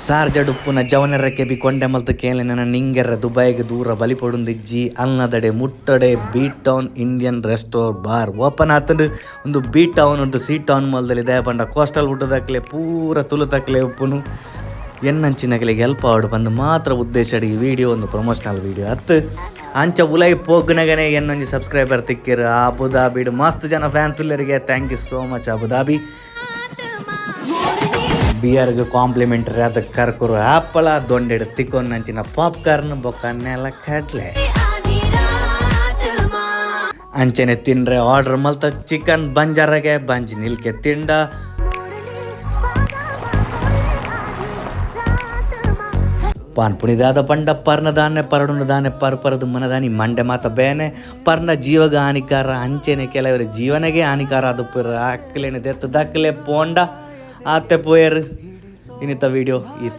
ಸಾರ್ಜಡುಪ್ಪುನ ಜವನರಕ್ಕೆ ಬಿಕೊಂಡೆ ಮಲ್ತು ಕೇಳಿ ನನ್ನ ನಿಂಗೆರ ದುಬೈಗೆ ದೂರ ಬಲಿಪೊಡುಂದಿಜ್ಜಿ ಅಲ್ನದಡೆ ಮುಟ್ಟಡೆ B town Indian restro bar open ಆತಂಡು ಒಂದು ಬಿ ಟೌನ್ ಉಂಟು ಸಿ ಟೌನ್ ಮಲ್ದಲ್ಲಿ ದೇ ಪಂಡ ಕೋಸ್ಟಲ್ ಹುಟ್ಟದಕ್ಲೆ ಪೂರ ತುಳುತಕ್ಲೆ ಉಪ್ಪುನು ಎನ್ನಂಚಿನಗಳಿಗೆ ಹೆಲ್ಪ್ ಆವಡು ಬಂದು ಮಾತ್ರ ಉದ್ದೇಶ ಈ ವಿಡಿಯೋ ಒಂದು ಪ್ರಮೋಷನಲ್ ವಿಡಿಯೋ ಅತ್ತು ಅಂಚ ಉಲೈ ಪೋಗ್ನಗನೆ ಎನ್ನೊಂಜಿ ಸಬ್ಸ್ಕ್ರೈಬರ್ ತಿಕ್ಕಿರು ಅಬುದಾಬಿಡು ಮಸ್ತ್ ಜನ ಫ್ಯಾನ್ಸ್ ಉಳ್ಳರಿಗೆ thank you so much Abu Dhabi ಬಿಯರ್ಗೆ ಕಾಂಪ್ಲಿಮೆಂಟರಿ ಅದಕ್ಕೆ ಕರ್ಕರು ಆಪಳ ದೊಂಡೆಡು ತಿಕ್ಕೊಂಡು ನಂಚಿನ ಪಾಪ್ಕಾರ್ನ್ ಬೊಕ್ಕನ್ನೆಲ್ಲ ಕಟ್ಲೆ ಅಂಚೆನೆ ತಿಂಡ್ರೆ ಆರ್ಡರ್ ಮಲ್ತ ಚಿಕನ್ ಬಂಜಾರಗೆ ಬಂಜಿ ನಿಲ್ಕೆ ತಿಂಡ ಪಾನ್ಪುಣಿದಾದ ಪಂಡ ಪರ್ನ ದಾನೆ ಪರಡುಂಡು ದಾನೆ ಪರದು ಮನದಾನಿ ಮಂಡೆ ಮಾತ ಬೇನೆ ಪರ್ನ ಜೀವಗ ಹಾನಿಕಾರ ಅಂಚೆನೆ ಕೆಲವರ ಜೀವನಗೆ ಹಾನಿಕಾರ ಅದು ಪುರ ಅಕ್ಕಲೇನೆ ದೆತ್ತು ದಕ್ಕಲೆ ಪೋಂಡ ಆತೆ ಪೋಯರು ಇನ್ನಿತ ವಿಡಿಯೋ